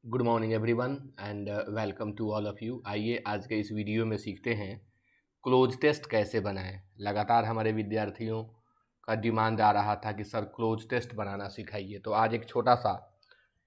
Good morning everyone and welcome to all of you. आइए आज के इस वीडियो में सीखते हैं क्लोज टेस्ट कैसे बनाएं। लगातार हमारे विद्यार्थियों का डिमांड आ रहा था कि सर क्लोज टेस्ट बनाना सिखाइए, तो आज एक छोटा सा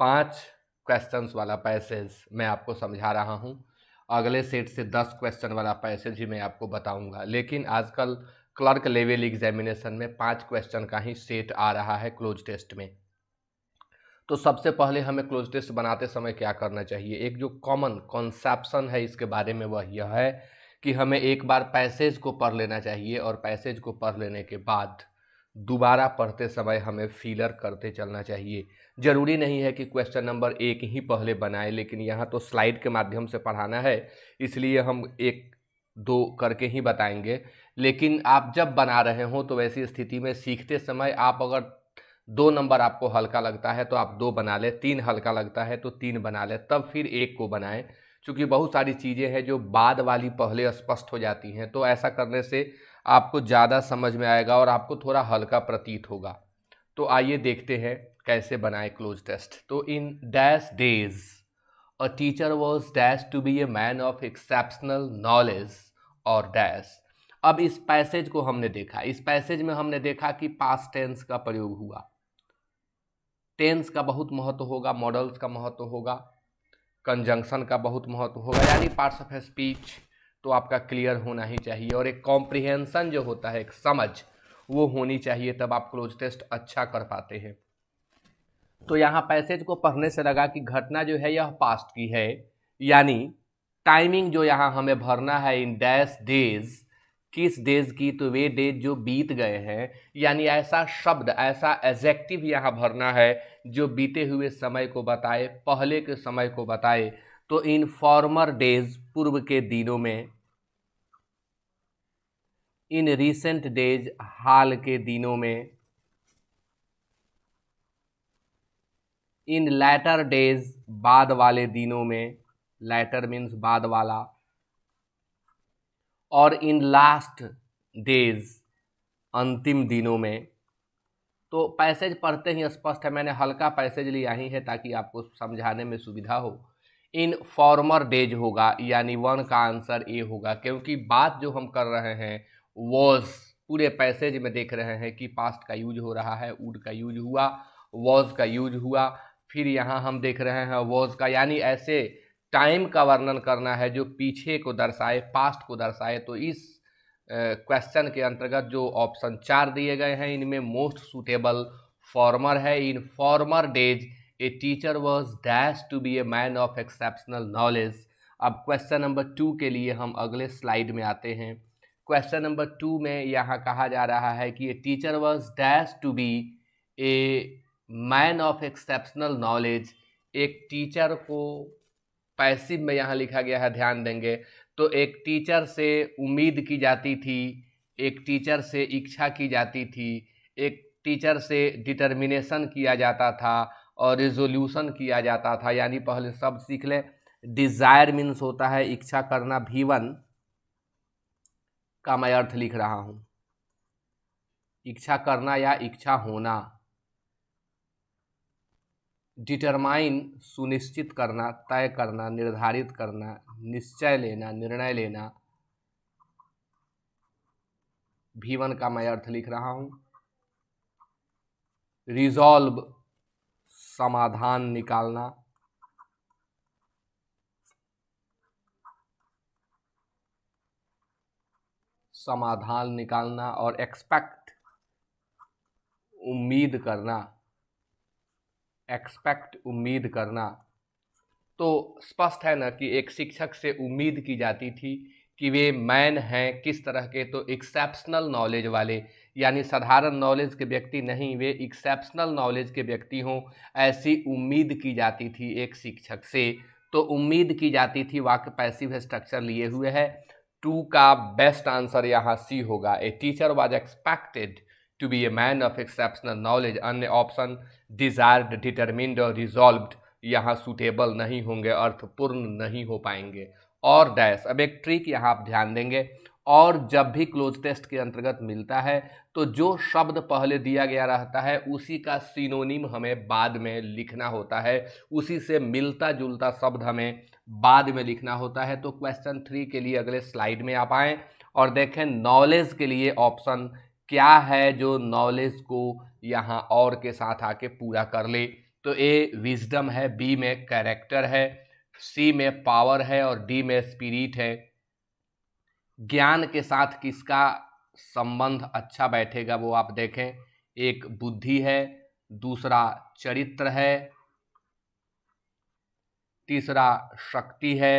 5 क्वेश्चंस वाला पैसेज मैं आपको समझा रहा हूं। अगले सेट से 10 क्वेश्चन वाला पैसेज ही मैं आपको बताऊंगा, लेकिन आजकल क्लर्क लेवल एग्जामिनेशन में 5 क्वेश्चन का ही सेट आ रहा है क्लोज टेस्ट में। तो सबसे पहले हमें क्लोज टेस्ट बनाते समय क्या करना चाहिए, एक जो कॉमन कॉन्सेप्शन है इसके बारे में वह यह है कि हमें एक बार पैसेज को पढ़ लेना चाहिए और पैसेज को पढ़ लेने के बाद दोबारा पढ़ते समय हमें फिलर करते चलना चाहिए। ज़रूरी नहीं है कि क्वेश्चन नंबर 1 ही पहले बनाए, लेकिन यहाँ तो स्लाइड के माध्यम से पढ़ाना है इसलिए हम 1-2 करके ही बताएंगे। लेकिन आप जब बना रहे हो तो वैसी स्थिति में सीखते समय आप अगर 2 नंबर आपको हल्का लगता है तो आप 2 बना लें, 3 हल्का लगता है तो 3 बना लें, तब फिर 1 को बनाएं। क्योंकि बहुत सारी चीज़ें हैं जो बाद वाली पहले स्पष्ट हो जाती हैं, तो ऐसा करने से आपको ज़्यादा समझ में आएगा और आपको थोड़ा हल्का प्रतीत होगा। तो आइए देखते हैं कैसे बनाएं क्लोज टेस्ट। तो in dash days a teacher was dash to be a man of exceptional knowledge और डैश। अब इस पैसेज को हमने देखा, इस पैसेज में हमने देखा कि पास्ट टेंस का प्रयोग हुआ, टेंस का बहुत महत्व होगा, मॉडल्स का महत्व होगा, कंजंक्शन का बहुत महत्व होगा, यानी पार्ट्स ऑफ स्पीच तो आपका क्लियर होना ही चाहिए और एक कॉम्प्रिहेंशन जो होता है, एक समझ वो होनी चाहिए, तब आप क्लोज टेस्ट अच्छा कर पाते हैं। तो यहाँ पैसेज को पढ़ने से लगा कि घटना जो है यह पास्ट की है, यानी टाइमिंग जो यहाँ हमें भरना है इन डैश डेज, किस डेज की, तो वे डेज जो बीत गए हैं, यानी ऐसा शब्द, ऐसा एडजेक्टिव यहाँ भरना है जो बीते हुए समय को बताए, पहले के समय को बताए। तो इन फॉर्मर डेज, पूर्व के दिनों में, इन रिसेंट डेज, हाल के दिनों में, इन लैटर डेज, बाद वाले दिनों में, लैटर मीन्स बाद वाला, और इन लास्ट डेज, अंतिम दिनों में। तो पैसेज पढ़ते ही स्पष्ट है, मैंने हल्का पैसेज लिया ही है ताकि आपको समझाने में सुविधा हो। इन फॉर्मर डेज होगा, यानी 1 का आंसर ए होगा, क्योंकि बात जो हम कर रहे हैं वॉज, पूरे पैसेज में देख रहे हैं कि पास्ट का यूज हो रहा है, वुड का यूज हुआ, वॉज का यूज हुआ, फिर यहाँ हम देख रहे हैं वॉज का, यानी ऐसे टाइम का वर्णन करना है जो पीछे को दर्शाए, पास्ट को दर्शाए। तो इस क्वेश्चन के अंतर्गत जो ऑप्शन 4 दिए गए हैं इनमें मोस्ट सूटेबल फॉर्मर है। In former days a teacher was dash to be a man of exceptional knowledge. अब क्वेश्चन नंबर 2 के लिए हम अगले स्लाइड में आते हैं। क्वेश्चन नंबर 2 में यहाँ कहा जा रहा है कि a teacher was dash to be a man of exceptional knowledge. एक टीचर को पैसिव में यहाँ लिखा गया है, ध्यान देंगे तो एक टीचर से उम्मीद की जाती थी, एक टीचर से इच्छा की जाती थी, एक टीचर से डिटर्मिनेशन किया जाता था और रिजोल्यूशन किया जाता था। यानी पहले शब्द सीख लें, डिज़ायर मीन्स होता है इच्छा करना, V1 का मैं अर्थ लिख रहा हूँ, इच्छा करना या इच्छा होना। डिटरमाइन सुनिश्चित करना, तय करना, निर्धारित करना, निश्चय लेना, निर्णय लेना, V1 का मैं अर्थ लिख रहा हूं। रिजॉल्व समाधान निकालना, समाधान निकालना, और एक्सपेक्ट उम्मीद करना, एक्सपेक्ट उम्मीद करना। तो स्पष्ट है ना कि एक शिक्षक से उम्मीद की जाती थी कि वे मैन हैं, किस तरह के, तो एक्सेप्शनल नॉलेज वाले, यानी साधारण नॉलेज के व्यक्ति नहीं, वे एक्सेप्शनल नॉलेज के व्यक्ति हों, ऐसी उम्मीद की जाती थी एक शिक्षक से। तो उम्मीद की जाती थी, वाक्य पैसिव स्ट्रक्चर लिए हुए है। 2 का बेस्ट आंसर यहाँ सी होगा। A teacher was expected to be a man of exceptional knowledge. अन्य ऑप्शन डिजायर्ड, डिटरमिन्ड और रिजॉल्व्ड यहाँ सूटेबल नहीं होंगे, अर्थपूर्ण नहीं हो पाएंगे। और डैश, अब एक ट्रिक यहाँ आप ध्यान देंगे, और जब भी क्लोज टेस्ट के अंतर्गत मिलता है तो जो शब्द पहले दिया गया रहता है उसी का सिनोनिम हमें बाद में लिखना होता है, उसी से मिलता जुलता शब्द हमें बाद में लिखना होता है। तो क्वेश्चन 3 के लिए अगले स्लाइड में आप आएँ और देखें नॉलेज के लिए ऑप्शन क्या है जो नॉलेज को यहाँ और के साथ आके पूरा कर ले। तो ए विजडम है, बी में कैरेक्टर है, सी में पावर है और डी में स्पिरिट है। ज्ञान के साथ किसका संबंध अच्छा बैठेगा वो आप देखें, एक बुद्धि है, दूसरा चरित्र है, तीसरा शक्ति है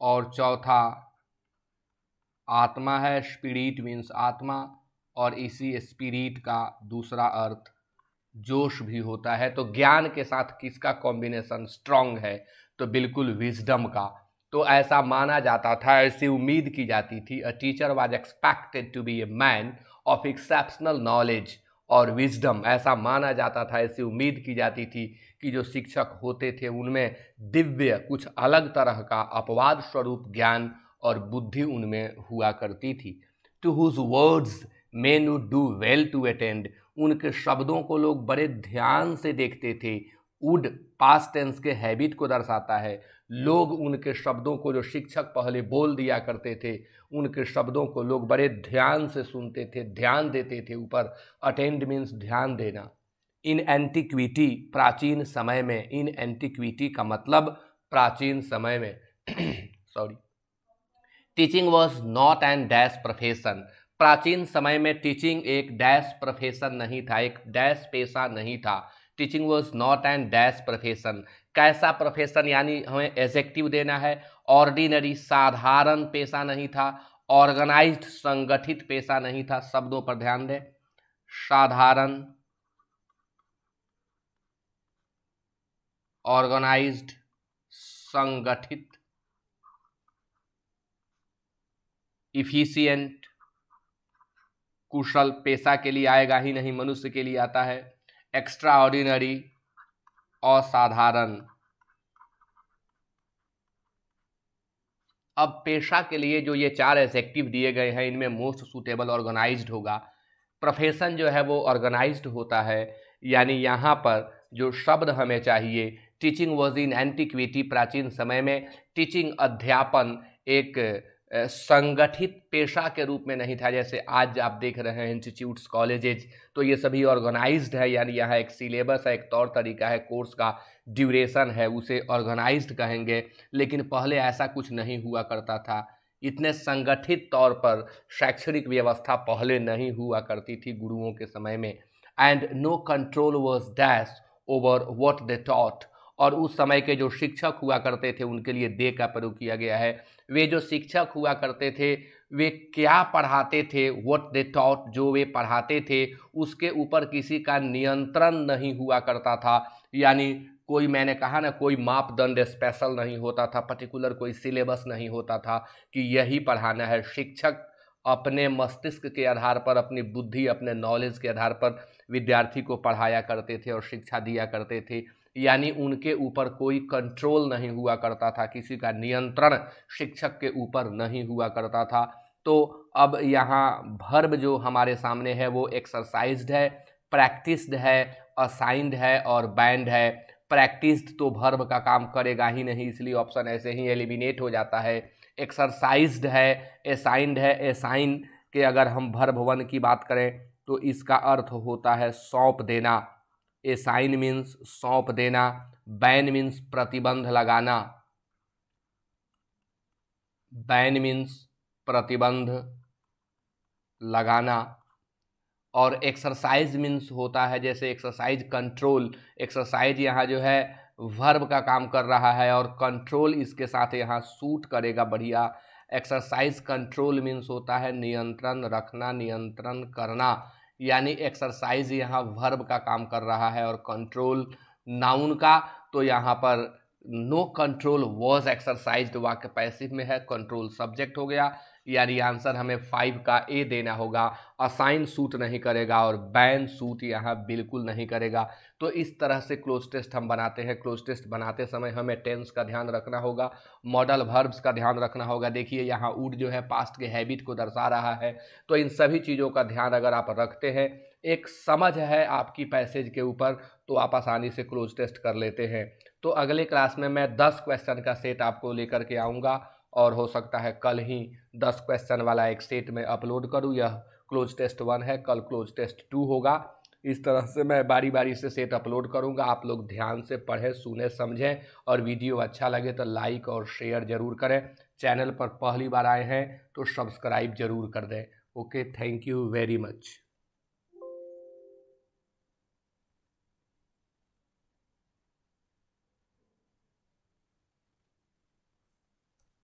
और चौथा आत्मा है। स्पिरिट मीन्स आत्मा और इसी स्पिरिट का दूसरा अर्थ जोश भी होता है। तो ज्ञान के साथ किसका कॉम्बिनेशन स्ट्रांग है, तो बिल्कुल विजडम का। तो ऐसा माना जाता था, ऐसी उम्मीद की जाती थी, a teacher was expected to be a man of exceptional knowledge और विजडम। ऐसा माना जाता था, ऐसी उम्मीद की जाती थी कि जो शिक्षक होते थे उनमें दिव्य कुछ अलग तरह का अपवाद स्वरूप ज्ञान और बुद्धि उनमें हुआ करती थी। To whose words men would do well to attend, उनके शब्दों को लोग बड़े ध्यान से देखते थे। वुड पास्ट टेंस के हैबिट को दर्शाता है, लोग उनके शब्दों को जो शिक्षक पहले बोल दिया करते थे उनके शब्दों को लोग बड़े ध्यान से सुनते थे, ध्यान देते थे ऊपर। अटेंड मीन्स ध्यान देना। इन एंटिक्विटी प्राचीन समय में, इन एंटिक्विटी का मतलब प्राचीन समय में sorry, teaching was not an dash profession, प्राचीन समय में टीचिंग एक डैश प्रोफेशन नहीं था, एक डैश पेशा नहीं था। Teaching was not an dash profession, कैसा प्रोफेशन यानी हमें एडजेक्टिव देना है। ऑर्डिनरी साधारण पेशा नहीं था, ऑर्गेनाइज्ड संगठित पेशा नहीं था। शब्दों पर ध्यान दें, साधारण, ऑर्गेनाइज्ड, संगठित, इफिशिएंट, कुशल पेशा के लिए आएगा ही नहीं, मनुष्य के लिए आता है। एक्स्ट्रा ऑर्डिनरी, असाधारण। अब पेशा के लिए जो ये 4 एडजेक्टिव दिए गए हैं इनमें मोस्ट सूटेबल ऑर्गेनाइज्ड होगा। प्रोफेशन जो है वो ऑर्गेनाइज्ड होता है, यानी यहाँ पर जो शब्द हमें चाहिए, टीचिंग वॉज इन एंटिक्विटी प्राचीन समय में, टीचिंग अध्यापन एक संगठित पेशा के रूप में नहीं था। जैसे आज आप देख रहे हैं इंस्टीट्यूट्स, कॉलेजेज, तो ये सभी ऑर्गेनाइज्ड है, यानी यहाँ एक सिलेबस है, एक तौर तरीका है, कोर्स का ड्यूरेशन है, उसे ऑर्गेनाइज्ड कहेंगे। लेकिन पहले ऐसा कुछ नहीं हुआ करता था, इतने संगठित तौर पर शैक्षणिक व्यवस्था पहले नहीं हुआ करती थी गुरुओं के समय में। And no control was dash over what they taught, और उस समय के जो शिक्षक हुआ करते थे उनके लिए दे का प्रयोग किया गया है। वे जो शिक्षक हुआ करते थे वे क्या पढ़ाते थे, व्हाट दे टॉट, जो वे पढ़ाते थे उसके ऊपर किसी का नियंत्रण नहीं हुआ करता था। यानी कोई, मैंने कहा ना, कोई मापदंड स्पेशल नहीं होता था, पर्टिकुलर कोई सिलेबस नहीं होता था कि यही पढ़ाना है। शिक्षक अपने मस्तिष्क के आधार पर, अपनी बुद्धि, अपने नॉलेज के आधार पर विद्यार्थी को पढ़ाया करते थे और शिक्षा दिया करते थे। यानी उनके ऊपर कोई कंट्रोल नहीं हुआ करता था, किसी का नियंत्रण शिक्षक के ऊपर नहीं हुआ करता था। तो अब यहाँ वर्ब जो हमारे सामने है वो एक्सरसाइज्ड है, प्रैक्टिस्ड है, असाइंड है और बैंड है। प्रैक्टिस्ड तो वर्ब का काम करेगा ही नहीं, इसलिए ऑप्शन ऐसे ही एलिमिनेट हो जाता है। एक्सरसाइज्ड है, असाइंड है। असाइन के अगर हम वर्ब 1 की बात करें तो इसका अर्थ होता है सौंप देना। असाइन मीन्स सौंप देना, बैन मीन्स प्रतिबंध लगाना, बैन मीन्स प्रतिबंध लगाना, और एक्सरसाइज मीन्स होता है जैसे एक्सरसाइज कंट्रोल। एक्सरसाइज यहाँ जो है वर्ब का काम कर रहा है और कंट्रोल इसके साथ यहाँ सूट करेगा बढ़िया। एक्सरसाइज कंट्रोल मीन्स होता है नियंत्रण रखना, नियंत्रण करना, यानी एक्सरसाइज यहाँ वर्ब का काम कर रहा है और कंट्रोल नाउन का। तो यहाँ पर नो कंट्रोल वॉज एक्सरसाइज्ड वाक्य पैसिव में है, कंट्रोल सब्जेक्ट हो गया। यानी आंसर हमें 5 का ए देना होगा। असाइन सूट नहीं करेगा और बैन सूट यहाँ बिल्कुल नहीं करेगा। तो इस तरह से क्लोज टेस्ट हम बनाते हैं। क्लोज टेस्ट बनाते समय हमें टेंस का ध्यान रखना होगा, मॉडल वर्ब्स का ध्यान रखना होगा। देखिए यहाँ वुड जो है पास्ट के हैबिट को दर्शा रहा है। तो इन सभी चीज़ों का ध्यान अगर आप रखते हैं, एक समझ है आपकी पैसेज के ऊपर, तो आप आसानी से क्लोज टेस्ट कर लेते हैं। तो अगले क्लास में मैं 10 क्वेश्चन का सेट आपको लेकर के आऊँगा और हो सकता है कल ही 10 क्वेश्चन वाला एक सेट में अपलोड करूँ। यह क्लोज टेस्ट 1 है, कल क्लोज टेस्ट 2 होगा। इस तरह से मैं बारी बारी से सेट अपलोड करूँगा। आप लोग ध्यान से पढ़ें, सुने, समझें और वीडियो अच्छा लगे तो लाइक और शेयर ज़रूर करें। चैनल पर पहली बार आए हैं तो सब्सक्राइब ज़रूर कर दें। Okay, thank you very much.